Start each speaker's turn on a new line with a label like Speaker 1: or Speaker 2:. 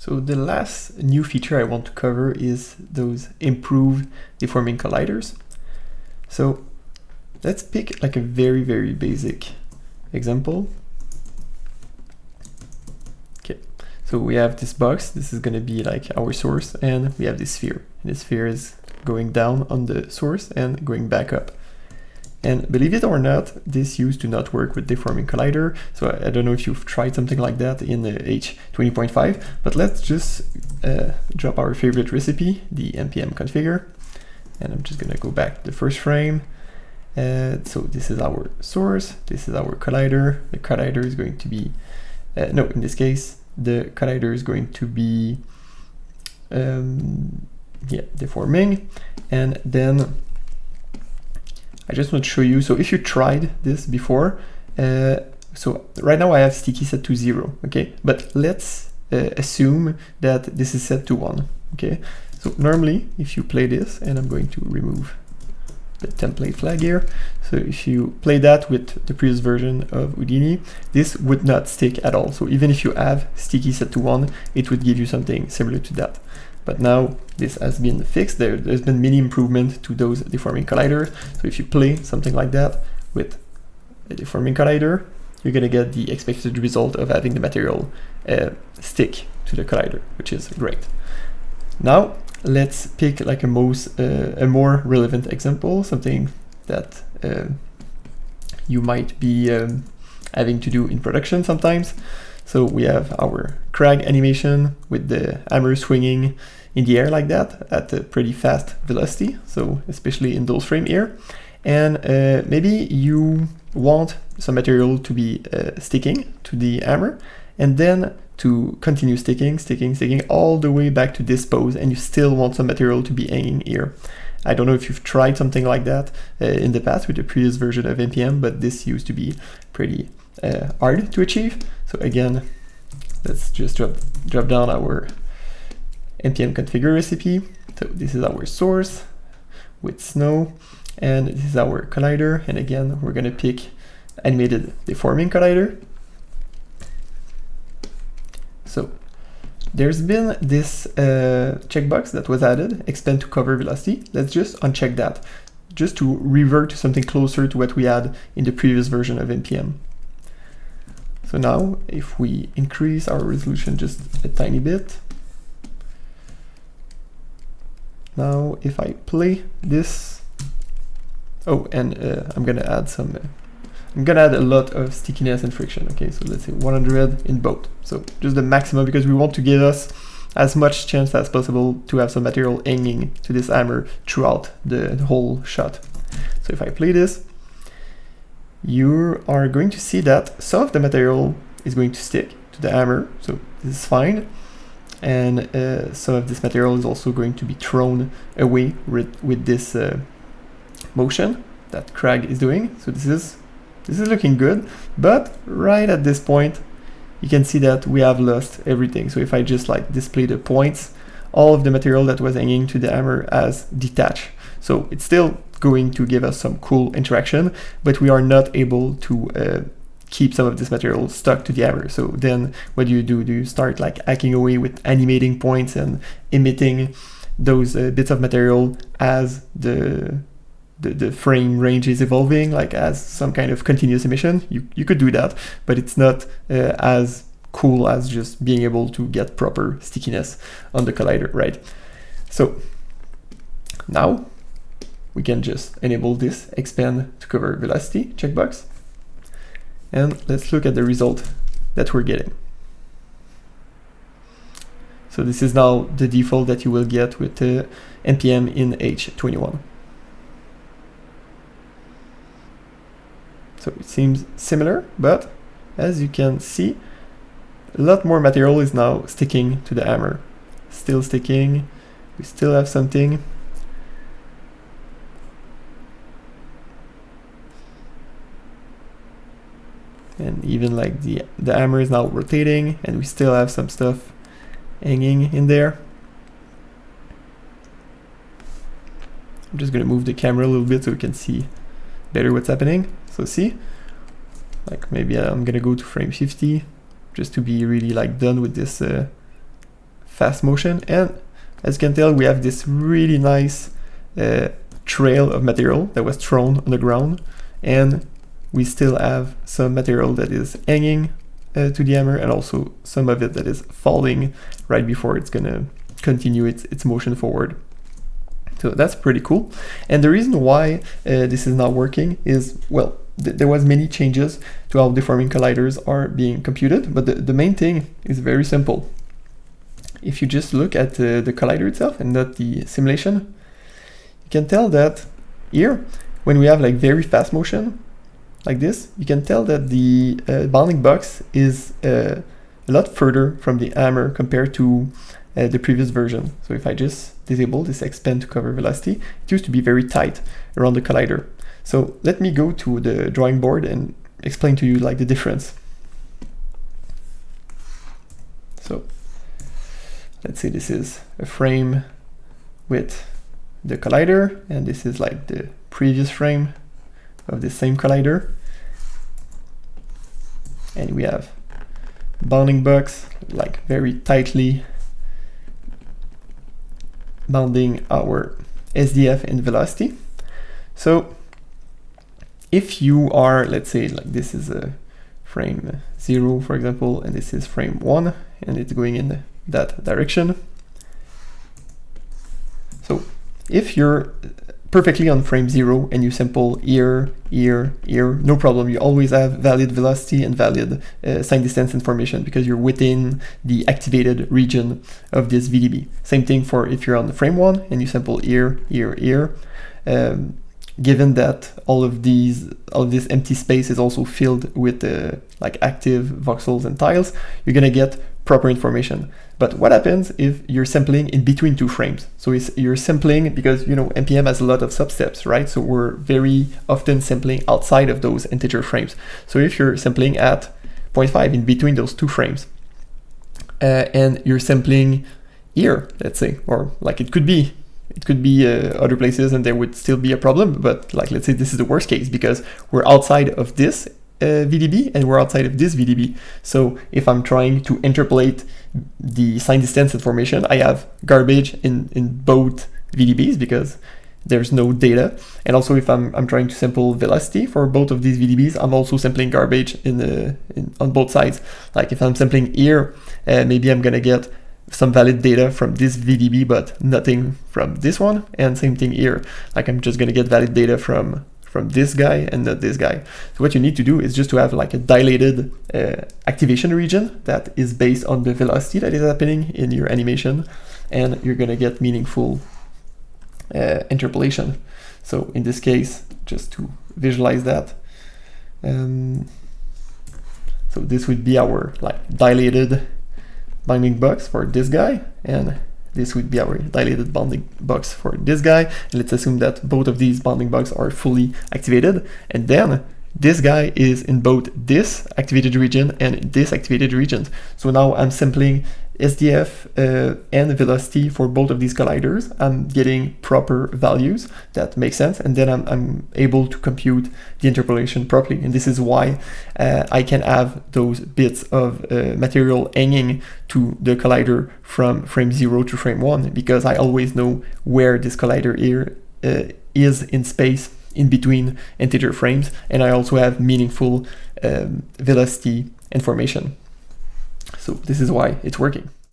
Speaker 1: So the last new feature I want to cover is those improved deforming colliders. So let's pick like a very basic example. Okay, so we have this box. This is going to be like our source, and we have this sphere. And this sphere is going down on the source and going back up. And believe it or not, this used to not work with Deforming Collider. So I don't know if you've tried something like that in the H20.5, but let's just drop our favorite recipe, the MPM configure. And I'm just gonna go back to the first frame. So this is our source, this is our collider. The collider is going to be, no, in this case, the collider is going to be, deforming. And then I just want to show you, so if you tried this before, so right now I have sticky set to 0, okay? But let's assume that this is set to 1, okay? So normally, if you play this, and I'm going to remove the template flag here, so if you play that with the previous version of Houdini, this would not stick at all. So even if you have sticky set to 1, it would give you something similar to that. But now this has been fixed. There's been many improvement to those deforming colliders. So if you play something like that with a deforming collider, you're gonna get the expected result of having the material stick to the collider, which is great. Now let's pick like a more relevant example, something that you might be having to do in production sometimes. So we have our crag animation with the hammer swinging in the air like that at a pretty fast velocity, so especially in those frames here. And maybe you want some material to be sticking to the hammer, and then to continue sticking all the way back to this pose, and you still want some material to be hanging here. I don't know if you've tried something like that in the past with the previous version of MPM, but this used to be pretty hard to achieve. So again, let's just drop down our MPM configure recipe. So this is our source with snow, and this is our collider. And again, we're gonna pick animated deforming collider. So there's been this checkbox that was added, expand to cover velocity. Let's just uncheck that, just to revert to something closer to what we had in the previous version of MPM. So now, if we increase our resolution just a tiny bit, now if I play this, oh, and I'm gonna add a lot of stickiness and friction. Okay, so let's say 100 in both. So just the maximum, because we want to give us as much chance as possible to have some material hanging to this hammer throughout the whole shot. So if I play this, you are going to see that some of the material is going to stick to the hammer, so this is fine, and some of this material is also going to be thrown away with this motion that Crag is doing. So this is looking good, but right at this point you can see that we have lost everything. So if I just like display the points, all of the material that was hanging to the hammer has detached. So it's still going to give us some cool interaction, but we are not able to keep some of this material stuck to the hammer. So then what do? You start like hacking away with animating points and emitting those bits of material as the frame range is evolving, like as some kind of continuous emission. You could do that, but it's not as cool as just being able to get proper stickiness on the collider, right? So now we can just enable this expand to cover velocity checkbox, and let's look at the result that we're getting. So this is now the default that you will get with the MPM in H21. So it seems similar, but as you can see, a lot more material is now sticking to the hammer. Still sticking, we still have something. And even like the hammer is now rotating, and we still have some stuff hanging in there. I'm just gonna move the camera a little bit so we can see better what's happening. So see, like maybe I'm gonna go to frame 50 just to be really like done with this fast motion, and as you can tell, we have this really nice trail of material that was thrown on the ground, and we still have some material that is hanging to the hammer, and also some of it that is falling right before it's gonna continue its motion forward. So that's pretty cool. And the reason why this is not working is, well, there was many changes to how deforming colliders are being computed, but the main thing is very simple. If you just look at the collider itself and not the simulation, you can tell that here, when we have like very fast motion, like this, you can tell that the bounding box is a lot further from the hammer compared to the previous version. So if I just disable this expand to cover velocity, it used to be very tight around the collider. So let me go to the drawing board and explain to you like the difference. So let's say this is a frame with the collider, and this is like the previous frame of the same collider. And we have bounding box like very tightly bounding our SDF and velocity. So if you are, let's say like this is a frame 0 for example, and this is frame 1, and it's going in that direction. So if you're perfectly on frame 0 and you sample here, no problem. You always have valid velocity and valid sign distance information because you're within the activated region of this VDB. Same thing for if you're on the frame 1 and you sample here. Given that all of this empty space is also filled with like active voxels and tiles, you're gonna get proper information. But what happens if you're sampling in between two frames? So you're sampling because, you know, MPM has a lot of substeps, right? So we're very often sampling outside of those integer frames. So if you're sampling at 0.5 in between those two frames, and you're sampling here, let's say, or like it could be other places and there would still be a problem, but like let's say this is the worst case because we're outside of this VDB and we're outside of this VDB. So if I'm trying to interpolate the sign distance information, I have garbage in both VDBs because there's no data. And also if I'm trying to sample velocity for both of these VDBs, I'm also sampling garbage on both sides. Like if I'm sampling here, maybe I'm gonna get some valid data from this VDB, but nothing from this one. And same thing here, like I'm just gonna get valid data from this guy and not this guy. So what you need to do is just to have like a dilated activation region that is based on the velocity that is happening in your animation, and you're gonna get meaningful interpolation. So in this case, just to visualize that, so this would be our like dilated bounding box for this guy, and this would be our dilated bounding box for this guy. And let's assume that both of these bounding boxes are fully activated, and then this guy is in both this activated region and this activated region. So now I'm sampling SDF and velocity for both of these colliders. I'm getting proper values that make sense, and then I'm able to compute the interpolation properly. And this is why I can have those bits of material hanging to the collider from frame 0 to frame 1, because I always know where this collider here is in space in between integer frames, and I also have meaningful velocity information. So this is why it's working.